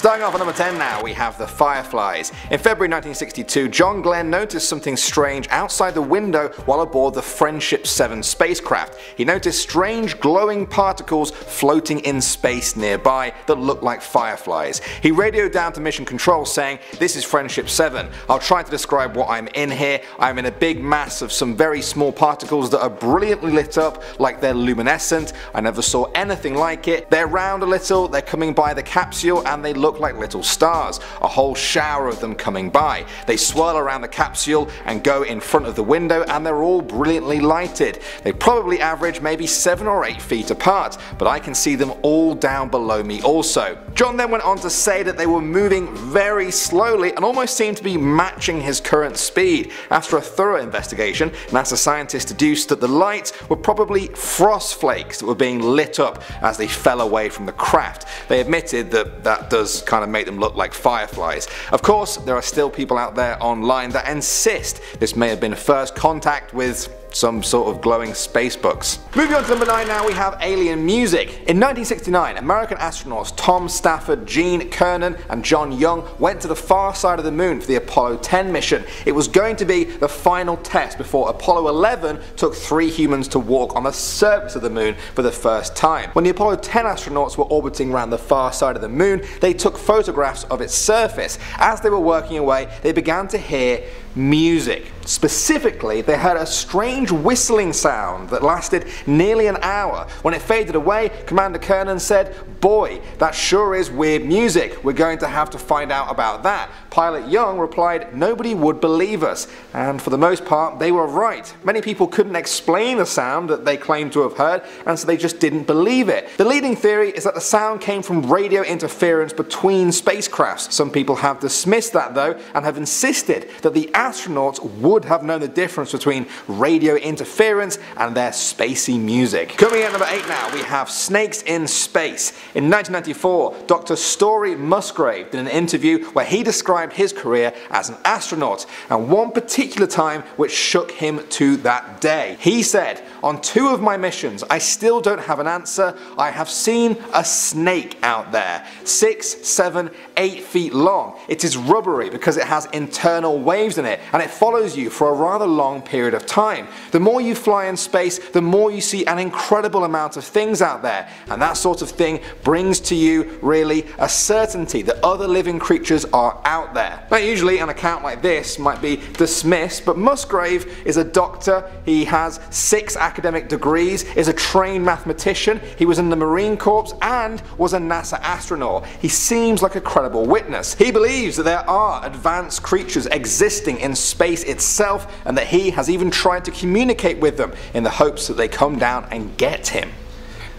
Starting off at number 10 now, we have the Fireflies. In February 1962, John Glenn noticed something strange outside the window while aboard the Friendship 7 spacecraft. He noticed strange glowing particles floating in space nearby that looked like fireflies. He radioed down to Mission Control saying, "This is Friendship 7. I'll try to describe what I'm in here. I'm in a big mass of some very small particles that are brilliantly lit up like they're luminescent. I never saw anything like it. They're round a little, they're coming by the capsule and they look like little stars. A whole shower of them coming by. They swirl around the capsule and go in front of the window and they're all brilliantly lighted. They probably average maybe 7 or 8 feet apart, but I can see them all down below me also." John then went on to say that they were moving very slowly and almost seemed to be matching his current speed. After a thorough investigation, NASA scientists deduced that the lights were probably frost flakes that were being lit up as they fell away from the craft. They admitted that that does kind of make them look like fireflies. Of course, there are still people out there online that insist this may have been first contact with some sort of glowing space bugs. Moving on to number 9 now, we have alien music. In 1969, American astronauts Tom Stafford, Gene Cernan and John Young went to the far side of the moon for the Apollo 10 mission. It was going to be the final test before Apollo 11 took 3 humans to walk on the surface of the moon for the first time. When the Apollo 10 astronauts were orbiting around the far side of the moon, they took photographs of its surface. As they were working away, they began to hear music. Specifically, they heard a strange whistling sound that lasted nearly an hour. When it faded away, Commander Cernan said, "Boy, that sure is weird music. We're going to have to find out about that." Pilot Young replied, "Nobody would believe us." And for the most part, they were right. Many people couldn't explain the sound that they claimed to have heard, and so they just didn't believe it. The leading theory is that the sound came from radio interference between spacecrafts. Some people have dismissed that though, and have insisted that the astronauts would have known the difference between radio interference and their spacey music. Coming in at number 8 now, we have snakes in space. In 1994, Dr. Story Musgrave did an interview where he described his career as an astronaut, and one particular time which shook him to that day. He said, "On 2 of my missions, I still don't have an answer. I have seen a snake out there, 6, 7, 8 feet long. It is rubbery because it has internal waves in it, and it follows you for a rather long period of time. The more you fly in space, the more you see an incredible amount of things out there, and that sort of thing brings to you really a certainty that other living creatures are out there." Now usually an account like this might be dismissed, but Musgrave is a doctor, he has 6 academic degrees, is a trained mathematician, he was in the Marine Corps and was a NASA astronaut. He seems like a credible witness. He believes that there are advanced creatures existing in space itself, and that he has even tried to communicate with them in the hopes that they come down and get him.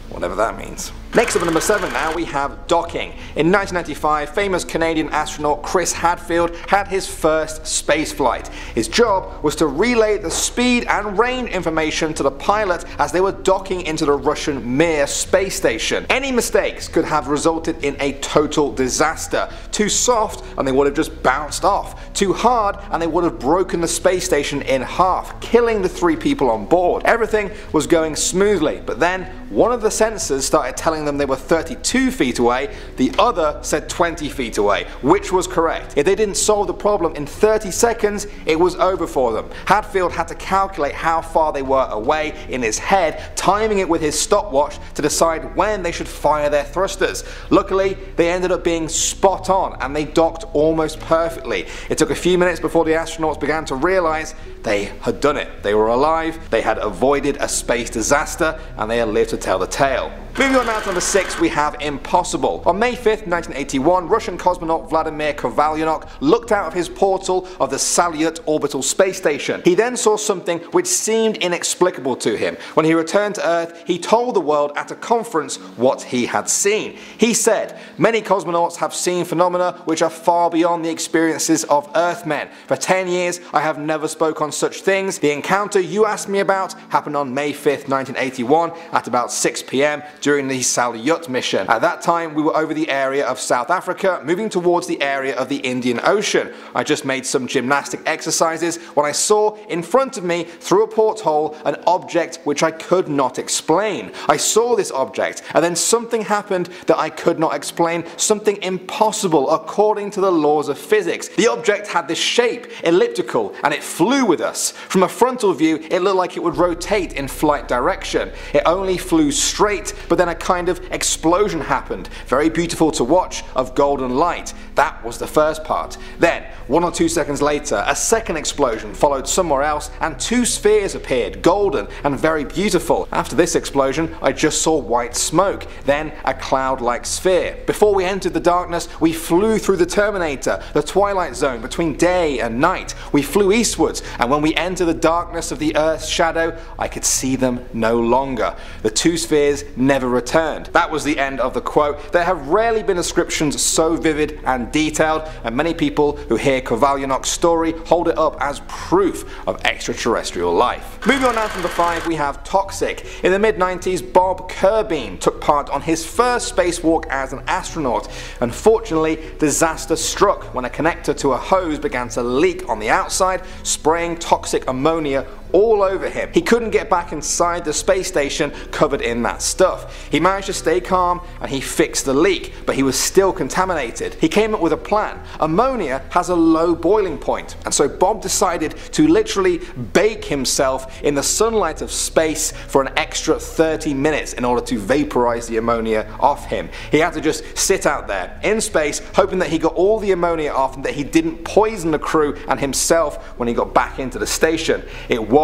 Whatever that means. Next up at number 7 now, we have docking. In 1995, famous Canadian astronaut Chris Hadfield had his first space flight. His job was to relay the speed and range information to the pilot as they were docking into the Russian Mir space station. Any mistakes could have resulted in a total disaster. Too soft and they would have just bounced off. Too hard and they would have broken the space station in half, killing the 3 people on board. Everything was going smoothly, but then one of the sensors started telling them they were 32 feet away, the other said 20 feet away, which was correct. If they didn't solve the problem in 30 seconds, it was over for them. Hadfield had to calculate how far they were away in his head, timing it with his stopwatch to decide when they should fire their thrusters. Luckily, they ended up being spot on and they docked almost perfectly. It took a few minutes before the astronauts began to realize they had done it. They were alive, they had avoided a space disaster, and they had lived to tell the tale. Moving on now to number 6, we have impossible. On May 5th, 1981, Russian cosmonaut Vladimir Kovalyonok looked out of his portal of the Salyut orbital space station. He then saw something which seemed inexplicable to him. When he returned to Earth, he told the world at a conference what he had seen. He said, "Many cosmonauts have seen phenomena which are far beyond the experiences of Earthmen. For 10 years, I have never spoke on such things. The encounter you asked me about happened on May 5th, 1981 at about 6 p.m. during the Salyut mission. At that time, we were over the area of South Africa, moving towards the area of the Indian Ocean. I just made some gymnastic exercises when I saw in front of me, through a porthole, an object which I could not explain. I saw this object, and then something happened that I could not explain, something impossible according to the laws of physics. The object had this shape, elliptical, and it flew with us. From a frontal view, it looked like it would rotate in flight direction. It only flew straight, but then a kind of explosion happened, very beautiful to watch, of golden light. That was the first part. Then, 1 or 2 seconds later, a second explosion followed somewhere else, and 2 spheres appeared, golden and very beautiful. After this explosion, I just saw white smoke, then a cloud-like sphere. Before we entered the darkness, we flew through the Terminator, the twilight zone between day and night. We flew eastwards, and when we entered the darkness of the Earth's shadow, I could see them no longer. The 2 spheres never returned. That was the end of the quote. There have rarely been descriptions so vivid and detailed, and many people who hear Kovalyonok's story hold it up as proof of extraterrestrial life. Moving on now to number 5, we have Toxic. In the mid-90s, Bob Kerbeen took part on his first spacewalk as an astronaut. Unfortunately, disaster struck when a connector to a hose began to leak on the outside, spraying toxic ammonia all over him. He couldn't get back inside the space station covered in that stuff. He managed to stay calm and he fixed the leak, but he was still contaminated. He came up with a plan. Ammonia has a low boiling point, and so Bob decided to literally bake himself in the sunlight of space for an extra 30 minutes in order to vaporize the ammonia off him. He had to just sit out there in space, hoping that he got all the ammonia off and that he didn't poison the crew and himself when he got back into the station. It was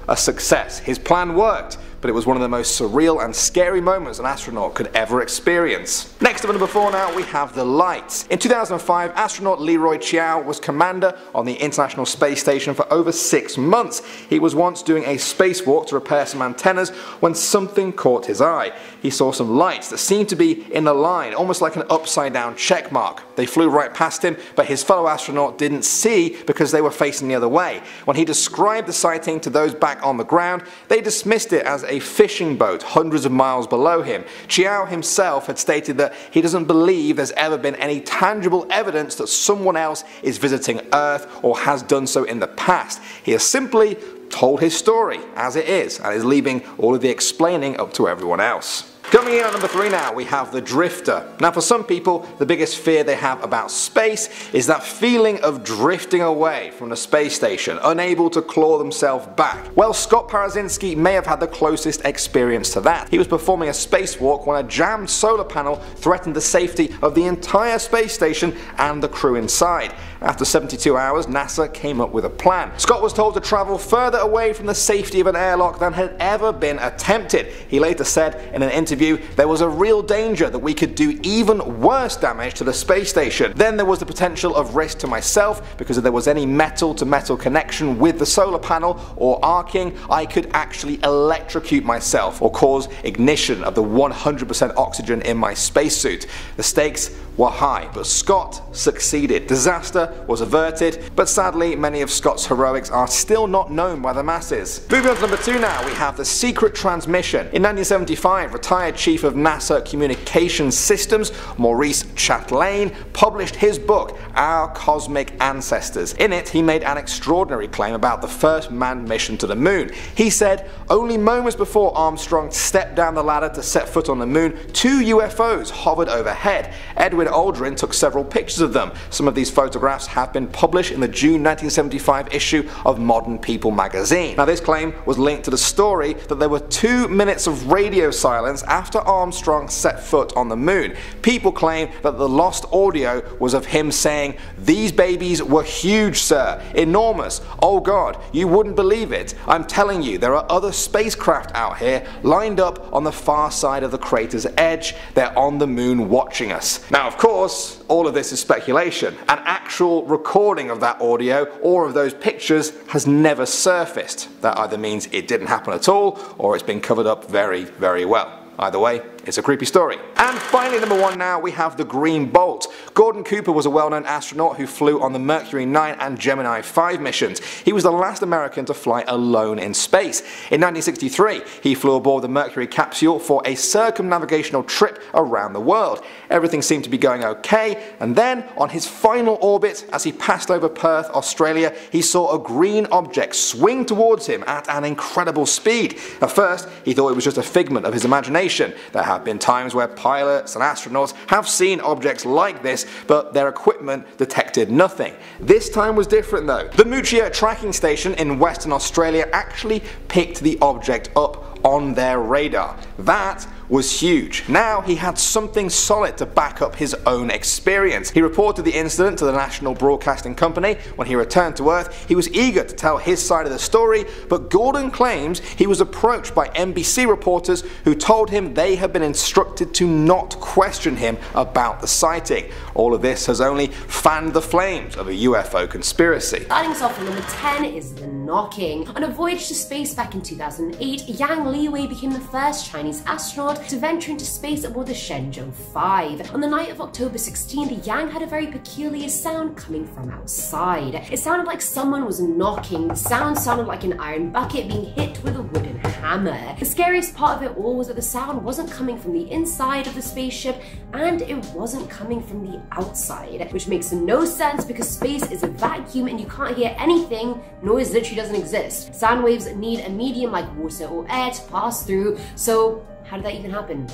a success. His plan worked, but it was one of the most surreal and scary moments an astronaut could ever experience. Next up at number 4 now, we have the lights. In 2005, astronaut Leroy Chiao was commander on the International Space Station for over 6 months. He was once doing a spacewalk to repair some antennas when something caught his eye. He saw some lights that seemed to be in a line, almost like an upside down check mark. They flew right past him, but his fellow astronaut didn't see because they were facing the other way. When he described the sighting to those back on the ground, they dismissed it as a fishing boat hundreds of miles below him. Chiao himself had stated that he doesn't believe there's ever been any tangible evidence that someone else is visiting Earth or has done so in the past. He has simply told his story as it is and is leaving all of the explaining up to everyone else. Coming in at number 3 now, we have the Drifter. Now for some people, the biggest fear they have about space is that feeling of drifting away from the space station, unable to claw themselves back. Well, Scott Parazynski may have had the closest experience to that. He was performing a spacewalk when a jammed solar panel threatened the safety of the entire space station and the crew inside. After 72 hours, NASA came up with a plan. Scott was told to travel further away from the safety of an airlock than had ever been attempted. He later said in an interview, there was a real danger that we could do even worse damage to the space station. Then there was the potential of risk to myself because if there was any metal to metal connection with the solar panel or arcing, I could actually electrocute myself or cause ignition of the 100% oxygen in my spacesuit. The stakes were high, but Scott succeeded. Disaster was averted, but sadly many of Scott's heroics are still not known by the masses. Moving on to number 2 now, we have the secret transmission. In 1975, retired chief of NASA Communications Systems, Maurice Chatelain, published his book, Our Cosmic Ancestors. In it, he made an extraordinary claim about the first manned mission to the moon. He said, only moments before Armstrong stepped down the ladder to set foot on the moon, 2 UFOs hovered overhead. Edwin Aldrin took several pictures of them. Some of these photographs have been published in the June 1975 issue of Modern People magazine. Now this claim was linked to the story that there were 2 minutes of radio silence after Armstrong set foot on the moon. People claim that the lost audio was of him saying, "These babies were huge, sir, enormous, oh god, you wouldn't believe it. I'm telling you, there are other spacecraft out here lined up on the far side of the crater's edge. They're on the moon watching us." Now of course, all of this is speculation. An actual recording of that audio or of those pictures has never surfaced. That either means it didn't happen at all or it's been covered up very, very well. Either way, It's a creepy story. And finally, number 1 now, we have the Green Bolt. Gordon Cooper was a well-known astronaut who flew on the Mercury 9 and Gemini 5 missions. He was the last American to fly alone in space. In 1963, he flew aboard the Mercury capsule for a circumnavigational trip around the world. Everything seemed to be going okay, and then on his final orbit, as he passed over Perth, Australia, he saw a green object swing towards him at an incredible speed. At first, he thought it was just a figment of his imagination. There have been times where pilots and astronauts have seen objects like this, but their equipment detected nothing. This time was different though. The Mouchia tracking station in Western Australia actually picked the object up on their radar. That was huge. Now he had something solid to back up his own experience. He reported the incident to the National Broadcasting Company. When he returned to Earth, he was eager to tell his side of the story, but Gordon claims he was approached by NBC reporters who told him they had been instructed to not question him about the sighting. All of this has only fanned the flames of a UFO conspiracy. Starting us off at number 10 is the knocking. On a voyage to space back in 2008, Yang Liwei became the first Chinese astronaut to venture into space aboard the Shenzhou 5. On the night of October 16, the Yang had a very peculiar sound coming from outside. It sounded like someone was knocking. The sound sounded like an iron bucket being hit with a wooden hammer. The scariest part of it all was that the sound wasn't coming from the inside of the spaceship and it wasn't coming from the outside, which makes no sense because space is a vacuum and you can't hear anything. Noise literally doesn't exist. Sound waves need a medium like water or air to pass through, so how did that even happen?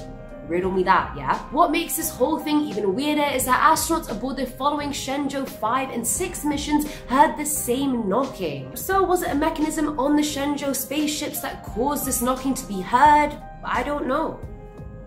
Riddle me that, yeah? What makes this whole thing even weirder is that astronauts aboard the following Shenzhou 5 and 6 missions heard the same knocking. So was it a mechanism on the Shenzhou spaceships that caused this knocking to be heard? I don't know.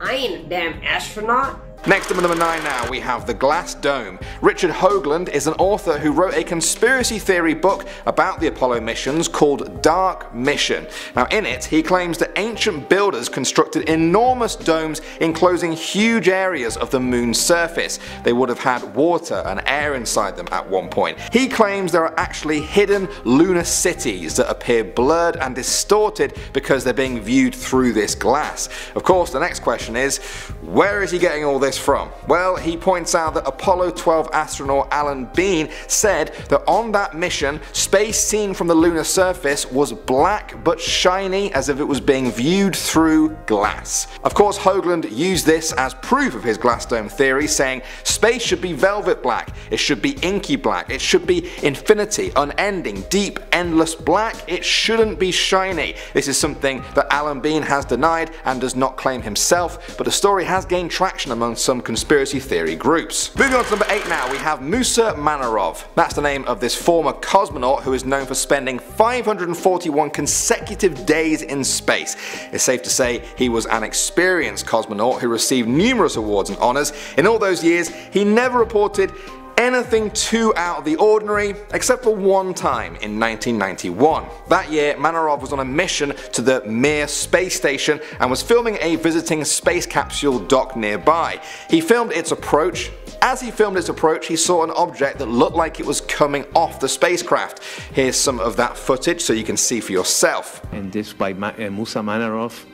I ain't a damn astronaut. Next up at number 9 now, we have The Glass Dome. Richard Hoagland is an author who wrote a conspiracy theory book about the Apollo missions called Dark Mission. Now in it, he claims that ancient builders constructed enormous domes enclosing huge areas of the moon's surface. They would have had water and air inside them at one point. He claims there are actually hidden lunar cities that appear blurred and distorted because they're being viewed through this glass. Of course, the next question is, where is he getting all this from? Well, he points out that Apollo 12 astronaut Alan Bean said that on that mission, space seen from the lunar surface was black but shiny as if it was being viewed through glass. Of course, Hoagland used this as proof of his glass dome theory, saying space should be velvet black, it should be inky black, it should be infinity, unending, deep, endless black, it shouldn't be shiny. This is something that Alan Bean has denied and does not claim himself, but the story has gained traction among some conspiracy theory groups. Moving on to number 8 now, we have Musa Manarov. That's the name of this former cosmonaut who is known for spending 541 consecutive days in space. It's safe to say he was an experienced cosmonaut who received numerous awards and honours. In all those years, he never reported anything too out of the ordinary, except for one time in 1991. That year, Manarov was on a mission to the Mir space station and was filming a visiting space capsule dock nearby. He filmed its approach. As he filmed its approach, he saw an object that looked like it was coming off the spacecraft. Here's some of that footage so you can see for yourself. And this by Musa Manarov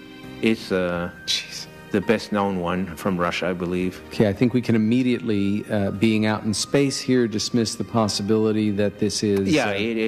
is the best known one from Russia, I believe. Okay, I think we can immediately, being out in space here, dismiss the possibility that this is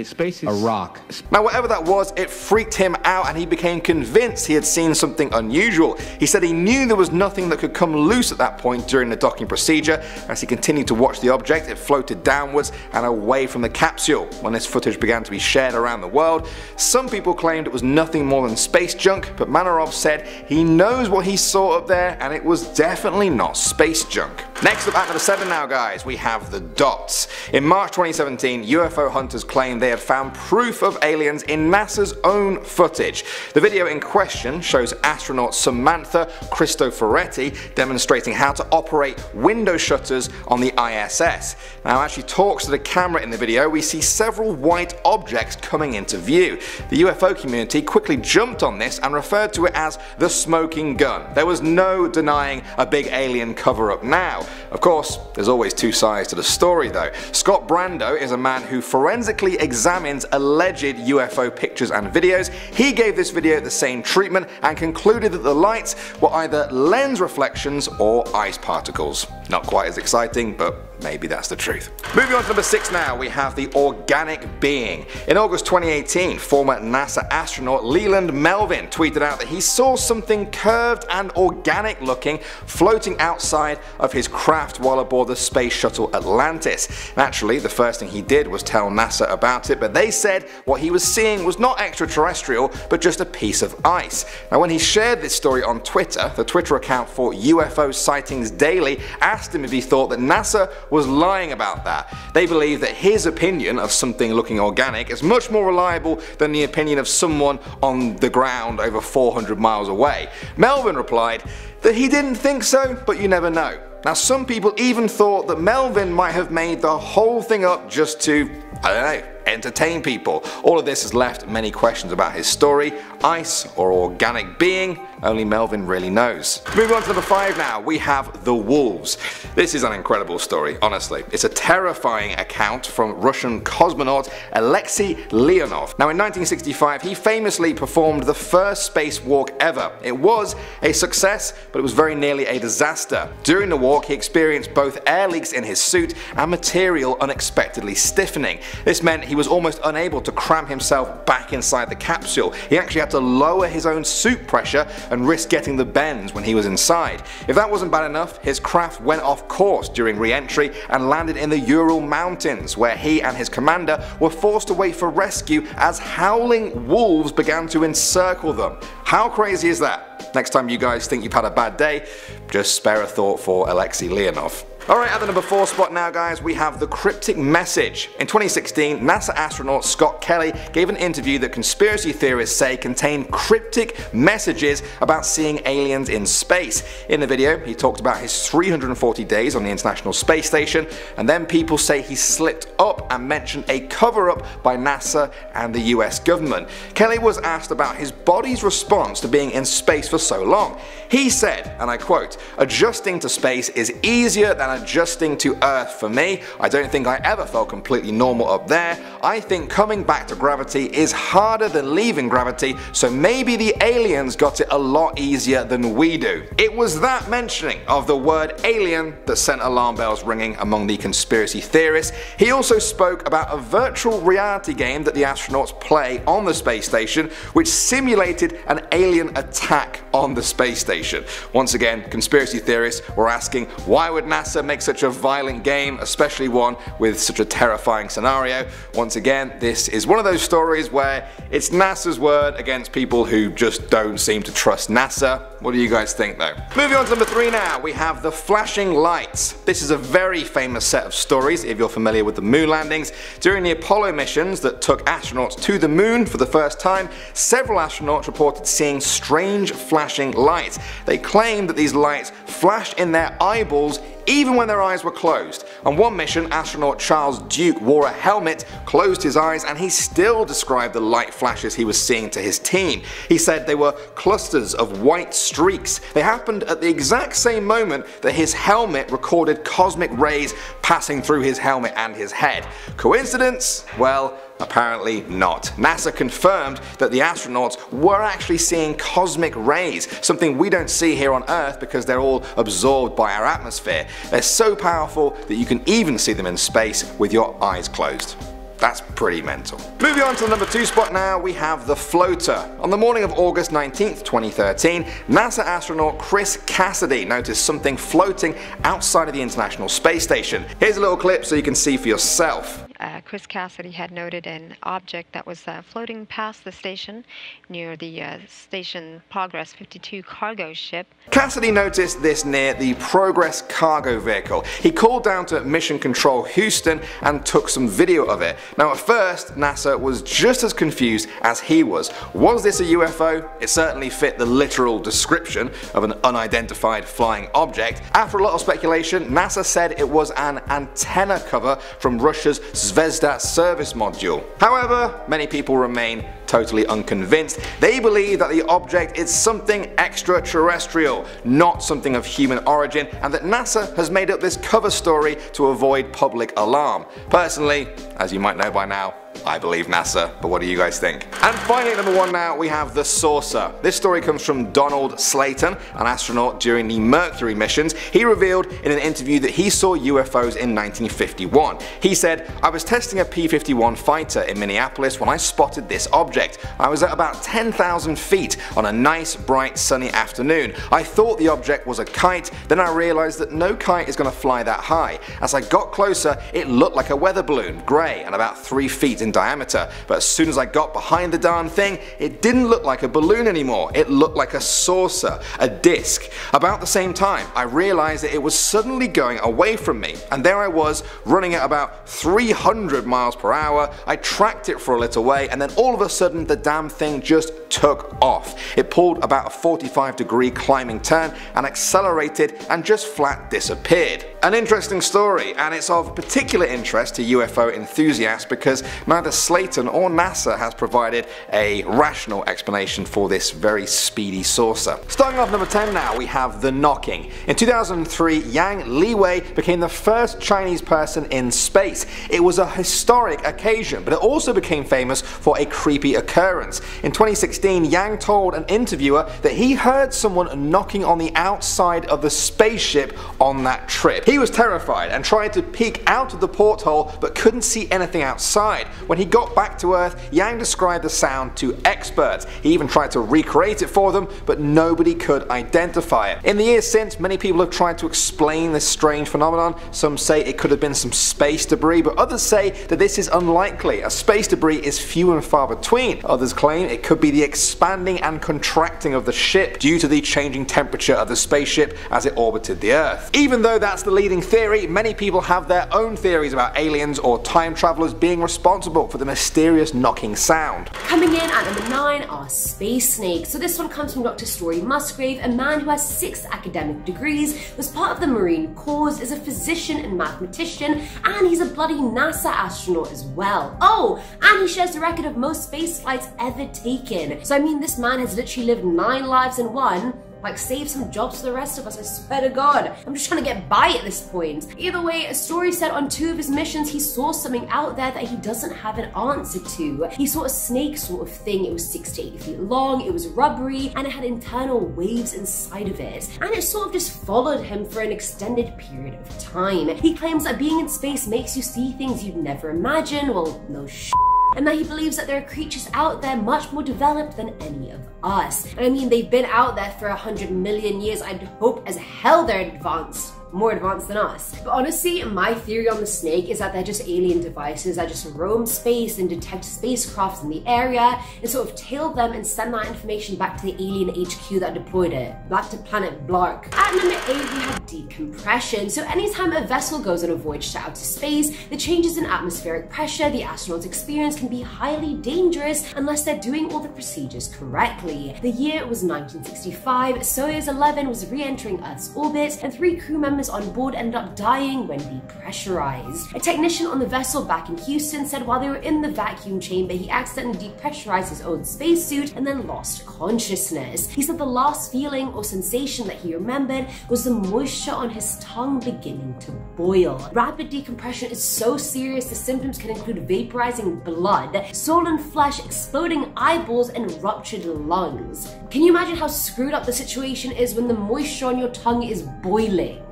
space is a rock. Now whatever that was, it freaked him out and he became convinced he had seen something unusual. He said he knew there was nothing that could come loose at that point during the docking procedure. As he continued to watch the object, it floated downwards and away from the capsule. When this footage began to be shared around the world, some people claimed it was nothing more than space junk, but Manarov said he knows what he saw up there and it was definitely not space junk. Next up at number 7 now guys, we have the dots. In March 2017, UFO hunters claimed they had found proof of aliens in NASA's own footage. The video in question shows astronaut Samantha Cristoforetti demonstrating how to operate window shutters on the ISS. Now as she talks to the camera in the video, we see several white objects coming into view. The UFO community quickly jumped on this and referred to it as the smoking gun. There was no denying a big alien cover-up now. Of course, there's always two sides to the story though. Scott Brando is a man who forensically examines alleged UFO pictures and videos. He gave this video the same treatment and concluded that the lights were either lens reflections or ice particles. Not quite as exciting, but maybe that's the truth. Moving on to number 6 now, we have the organic being. In August 2018, former NASA astronaut Leland Melvin tweeted out that he saw something curved and organic looking floating outside of his craft while aboard the space shuttle Atlantis. Naturally, the first thing he did was tell NASA about it, but they said what he was seeing was not extraterrestrial, but just a piece of ice. Now, when he shared this story on Twitter, the Twitter account for UFO Sightings Daily asked him if he thought that NASA was lying about that. They believe that his opinion of something looking organic is much more reliable than the opinion of someone on the ground over 400 miles away. Melvin replied that he didn't think so, but you never know. Now, some people even thought that Melvin might have made the whole thing up just to, I don't know, entertain people. All of this has left many questions about his story. Ice or organic being? Only Melvin really knows. Moving on to number 5 now, we have the wolves. This is an incredible story, honestly. It's a terrifying account from Russian cosmonaut Alexei Leonov. Now, in 1965, he famously performed the first spacewalk ever. It was a success, but it was very nearly a disaster. During the walk, he experienced both air leaks in his suit and material unexpectedly stiffening. This meant he was almost unable to cram himself back inside the capsule. He actually had to lower his own suit pressure and risk getting the bends when he was inside. If that wasn't bad enough, his craft went off course during re-entry and landed in the Ural Mountains, where he and his commander were forced to wait for rescue as howling wolves began to encircle them. How crazy is that? Next time you guys think you've had a bad day, just spare a thought for Alexei Leonov. Alright, at the number 4 spot now guys, we have the cryptic message. In 2016, NASA astronaut Scott Kelly gave an interview that conspiracy theorists say contained cryptic messages about seeing aliens in space. In the video, he talked about his 340 days on the International Space Station, and then people say he slipped up and mentioned a cover-up by NASA and the US government. Kelly was asked about his body's response to being in space for so long. He said, and I quote, "Adjusting to space is easier than adjusting to Earth for me. I don't think I ever felt completely normal up there. I think coming back to gravity is harder than leaving gravity, so maybe the aliens got it a lot easier than we do." It was that mentioning of the word alien that sent alarm bells ringing among the conspiracy theorists. He also spoke about a virtual reality game that the astronauts play on the space station, which simulated an alien attack on the space station. Once again, conspiracy theorists were asking, why would NASA make such a violent game, especially one with such a terrifying scenario? Once again, this is one of those stories where it's NASA's word against people who just don't seem to trust NASA. What do you guys think though? Moving on to number 3 now, we have the flashing lights. This is a very famous set of stories if you're familiar with the moon landings. During the Apollo missions that took astronauts to the moon for the first time, several astronauts reported seeing strange flashing lights. They claimed that these lights flashed in their eyeballs even when their eyes were closed. On one mission, astronaut Charles Duke wore a helmet, closed his eyes, and he still described the light flashes he was seeing to his team. He said they were clusters of white streaks. They happened at the exact same moment that his helmet recorded cosmic rays passing through his helmet and his head. Coincidence? Well, apparently not. NASA confirmed that the astronauts were actually seeing cosmic rays, something we don't see here on Earth because they're all absorbed by our atmosphere. They're so powerful that you can even see them in space with your eyes closed. That's pretty mental. Moving on to the number 2 spot now, we have the floater. On the morning of August 19th, 2013, NASA astronaut Chris Cassidy noticed something floating outside of the International Space Station. Here's a little clip so you can see for yourself. Chris Cassidy had noted an object that was floating past the station near the station Progress 52 cargo ship. Cassidy noticed this near the Progress cargo vehicle. He called down to Mission Control Houston and took some video of it. Now at first, NASA was just as confused as he was. Was this a UFO? It certainly fit the literal description of an unidentified flying object. After a lot of speculation, NASA said it was an antenna cover from Russia's Zvezda rheostat service module. However, many people remain totally unconvinced. They believe that the object is something extraterrestrial, not something of human origin, and that NASA has made up this cover story to avoid public alarm. Personally, as you might know by now, I believe NASA, but what do you guys think? And finally, at number 1 now, we have the saucer. This story comes from Donald Slayton, an astronaut during the Mercury missions. He revealed in an interview that he saw UFOs in 1951. He said, "I was testing a P-51 fighter in Minneapolis when I spotted this object. I was at about 10,000 feet on a nice, bright, sunny afternoon. I thought the object was a kite, then I realized that no kite is going to fly that high. As I got closer, it looked like a weather balloon, grey and about 3 feet in diameter, but as soon as I got behind the darn thing, it didn't look like a balloon anymore. It looked like a saucer, a disc. About the same time, I realized that it was suddenly going away from me, and there I was, running at about 300 miles per hour. I tracked it for a little way, and then all of a sudden the damn thing just took off. It pulled about a 45-degree climbing turn and accelerated and just flat disappeared." An interesting story, and it's of particular interest to UFO enthusiasts because neither Slayton or NASA has provided a rational explanation for this very speedy saucer. Starting off number 10 now, we have the knocking. In 2003, Yang Liwei became the first Chinese person in space. It was a historic occasion, but it also became famous for a creepy occurrence. In 2016, Yang told an interviewer that he heard someone knocking on the outside of the spaceship on that trip. He was terrified and tried to peek out of the porthole but couldn't see anything outside. When he got back to Earth, Yang described the sound to experts. He even tried to recreate it for them, but nobody could identify it. In the years since, many people have tried to explain this strange phenomenon. Some say it could have been some space debris, but others say that this is unlikely, as space debris is few and far between. Others claim it could be the expanding and contracting of the ship due to the changing temperature of the spaceship as it orbited the Earth. Even though that's the leading theory, many people have their own theories about aliens or time travelers being responsible for the mysterious knocking sound. Coming in at number 9 are space snakes. So this one comes from Dr. Story Musgrave, a man who has 6 academic degrees, was part of the Marine Corps, is a physician and mathematician, and he's a bloody NASA astronaut as well. Oh, and he shares the record of most space flights ever taken. So I mean, this man has literally lived 9 lives in one. Like, save some jobs for the rest of us, I swear to God. I'm just trying to get by at this point. Either way, a story said on 2 of his missions he saw something out there that he doesn't have an answer to. He saw a snake sort of thing. It was 6 to 8 feet long, it was rubbery, and it had internal waves inside of it. And it sort of just followed him for an extended period of time. He claims that being in space makes you see things you'd never imagine. Well, no shit. And that he believes that there are creatures out there much more developed than any of us. And I mean, they've been out there for 100 million years. I'd hope as hell they're advanced. More advanced than us. But honestly, my theory on the snake is that they're just alien devices that just roam space and detect spacecrafts in the area and sort of tail them and send that information back to the alien HQ that deployed it, back to planet Blark. At number 8, we have decompression. So anytime a vessel goes on a voyage to outer space, the changes in atmospheric pressure the astronauts experience can be highly dangerous unless they're doing all the procedures correctly. The year was 1965, Soyuz 11 was re-entering Earth's orbit, and 3 crew members on board ended up dying when depressurized. A technician on the vessel back in Houston said while they were in the vacuum chamber, he accidentally depressurized his own spacesuit and then lost consciousness. He said the last feeling or sensation that he remembered was the moisture on his tongue beginning to boil. Rapid decompression is so serious the symptoms can include vaporizing blood, swollen flesh, exploding eyeballs, and ruptured lungs. Can you imagine how screwed up the situation is when the moisture on your tongue is boiling?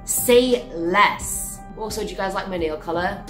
Say less. Also, do you guys like my nail color?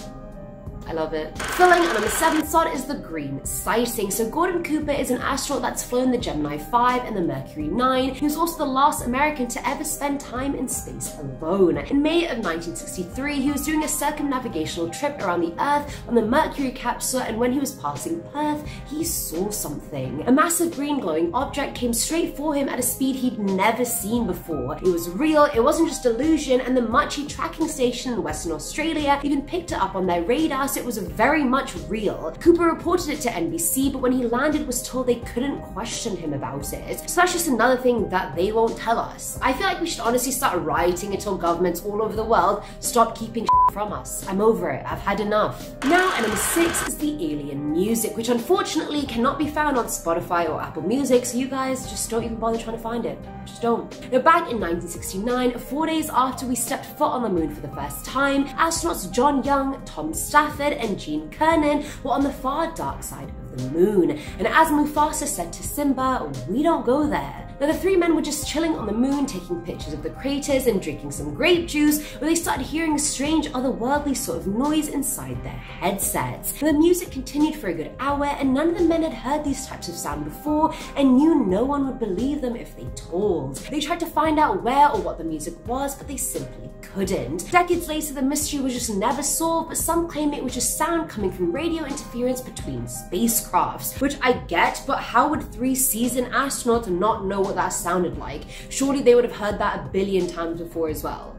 I love it. Filling at number 7 slot is the green sighting. So Gordon Cooper is an astronaut that's flown the Gemini 5 and the Mercury 9. He was also the last American to ever spend time in space alone. In May of 1963, he was doing a circumnavigational trip around the Earth on the Mercury capsule, and when he was passing Perth, he saw something. A massive green glowing object came straight for him at a speed he'd never seen before. It was real, it wasn't just illusion, and the Machi tracking station in Western Australia even picked it up on their radar, so it was very much real. Cooper reported it to NBC, but when he landed was told they couldn't question him about it. So that's just another thing that they won't tell us. I feel like we should honestly start rioting until governments all over the world stop keeping from us. I'm over it. I've had enough. Now, at number 6 is the Alien music, which unfortunately cannot be found on Spotify or Apple Music, so you guys just don't even bother trying to find it. Just don't. Now, back in 1969, 4 days after we stepped foot on the moon for the first time, astronauts John Young, Tom Stafford, and Gene Cernan were on the far dark side of the moon. And as Mufasa said to Simba, we don't go there. Now, the 3 men were just chilling on the moon, taking pictures of the craters and drinking some grape juice, when they started hearing a strange, otherworldly sort of noise inside their headsets. Now, the music continued for a good hour, and none of the men had heard these types of sound before, and knew no one would believe them if they told. They tried to find out where or what the music was, but they simply couldn't. Decades later, the mystery was just never solved, but some claim it was just sound coming from radio interference between spacecrafts, which I get, but how would 3 seasoned astronauts not know what that sounded like? Surely they would have heard that a billion times before as well.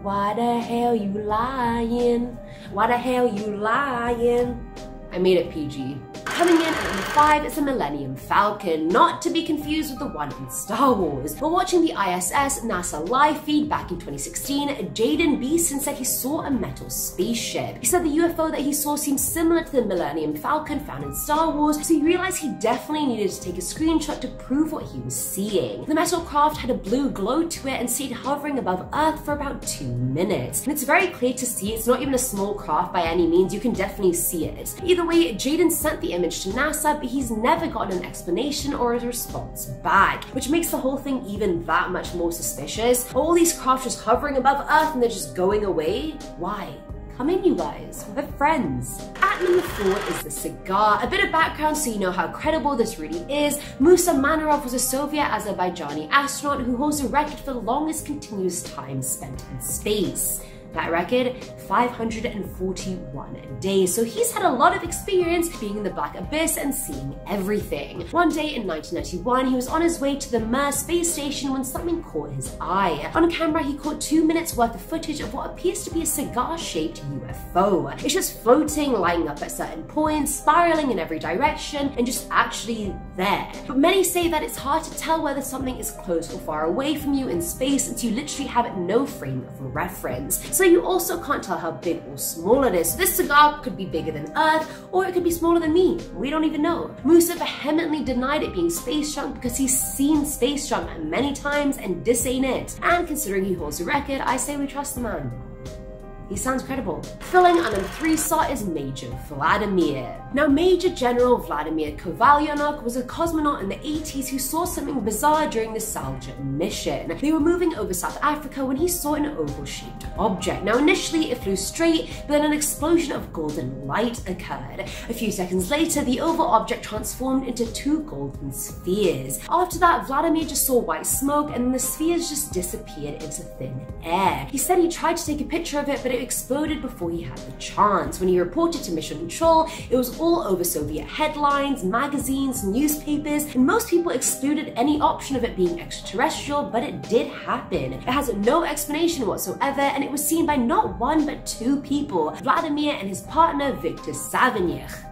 Why the hell you lying? Why the hell you lying? I made it PG. Coming in at number 5 is the Millennium Falcon, not to be confused with the one in Star Wars. While watching the ISS NASA live feed back in 2016, Jaden Beeson said he saw a metal spaceship. He said the UFO that he saw seemed similar to the Millennium Falcon found in Star Wars, so he realized he definitely needed to take a screenshot to prove what he was seeing. The metal craft had a blue glow to it and stayed hovering above Earth for about 2 minutes. And it's very clear to see it's not even a small craft by any means, you can definitely see it. Either way, Jaden sent the image to NASA, but he's never gotten an explanation or a response back, which makes the whole thing even that much more suspicious. All these craft just hovering above Earth and they're just going away? Why? Come in, you guys. We're friends. At number 4 is the cigar. A bit of background so you know how credible this really is. Musa Manarov was a Soviet-Azerbaijani astronaut who holds the record for the longest continuous time spent in space. That record, 541 days. So he's had a lot of experience being in the Black Abyss and seeing everything. One day in 1991, he was on his way to the Mir space station when something caught his eye. On camera, he caught 2 minutes worth of footage of what appears to be a cigar-shaped UFO. It's just floating, lighting up at certain points, spiraling in every direction, and just actually there. But many say that it's hard to tell whether something is close or far away from you in space since you literally have no frame of reference. So you also can't tell how big or small it is. So this cigar could be bigger than Earth, or it could be smaller than me. We don't even know. Musa vehemently denied it being space junk because he's seen space junk many times and this ain't it. And considering he holds the record, I say we trust the man. He sounds credible. Filling our number 3 slot is Major Vladimir. Now, Major General Vladimir Kovalyanok was a cosmonaut in the 80s who saw something bizarre during the Salja mission. They were moving over South Africa when he saw an oval-shaped object. Now, initially it flew straight, but then an explosion of golden light occurred. A few seconds later, the oval object transformed into 2 golden spheres. After that, Vladimir just saw white smoke and then the spheres just disappeared into thin air. He said he tried to take a picture of it, but it exploded before he had the chance. When he reported to Mission Control, it was all over Soviet headlines, magazines, newspapers, and most people excluded any option of it being extraterrestrial, but it did happen. It has no explanation whatsoever, and it was seen by not 1 but 2 people, Vladimir and his partner Viktor Savinykh.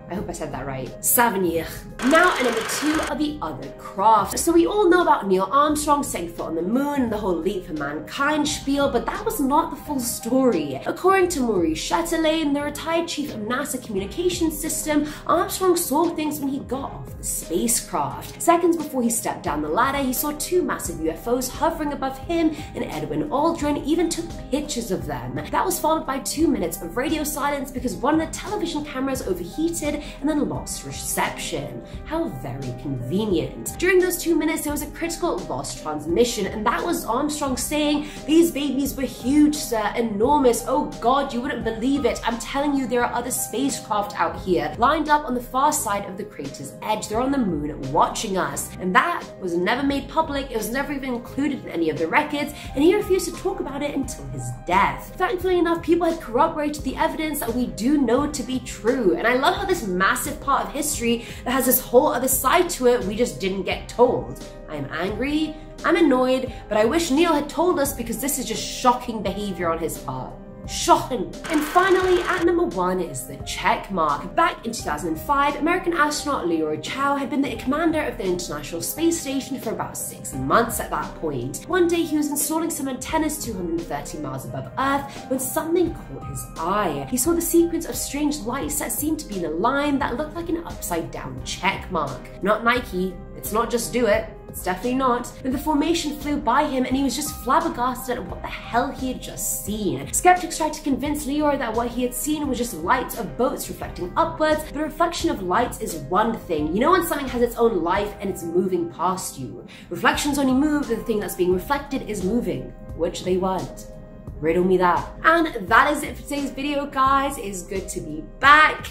I hope I said that right. Savinykh. Now at number 2 are the other crafts. So we all know about Neil Armstrong setting foot on the moon and the whole leap for mankind spiel, but that was not the full story. According to Maurice Chatelain, the retired chief of NASA Communications System, Armstrong saw things when he got off the spacecraft. Seconds before he stepped down the ladder, he saw 2 massive UFOs hovering above him, and Edwin Aldrin even took pictures of them. That was followed by 2 minutes of radio silence because one of the television cameras overheated and then lost reception. How very convenient. During those 2 minutes, there was a critical lost transmission, and that was Armstrong saying, "These babies were huge, sir, enormous. Oh God, you wouldn't believe it. I'm telling you, there are other spacecraft out here, lined up on the far side of the crater's edge. They're on the moon watching us." And that was never made public. It was never even included in any of the records, and he refused to talk about it until his death. Thankfully enough, people had corroborated the evidence that we do know to be true, and I love how this massive part of history that has this whole other side to it we just didn't get told. I am angry, I'm annoyed, but I wish Neil had told us because this is just shocking behavior on his part. Shocking. And finally, at number 1 is the check mark. Back in 2005, American astronaut Leroy Chiao had been the commander of the International Space Station for about 6 months at that point. One day he was installing some antennas 230 miles above Earth when something caught his eye. He saw the sequence of strange lights that seemed to be in a line that looked like an upside down check mark. Not Nike, it's not Just Do It. It's definitely not. But the formation flew by him and he was just flabbergasted at what the hell he had just seen. Skeptics tried to convince Leroy that what he had seen was just lights of boats reflecting upwards, but a reflection of lights is one thing. You know when something has its own life and it's moving past you. Reflections only move if the thing that's being reflected is moving, which they weren't. Riddle me that. And that is it for today's video, guys. It's good to be back.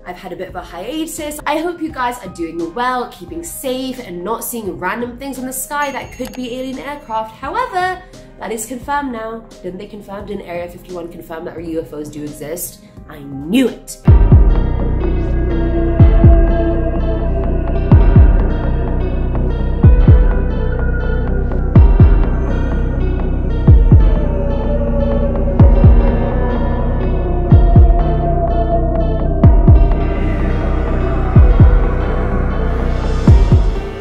I've had a bit of a hiatus. I hope you guys are doing well, keeping safe, and not seeing random things in the sky that could be alien aircraft. However, that is confirmed now. Didn't they confirm? Didn't Area 51 confirm that our UFOs do exist? I knew it.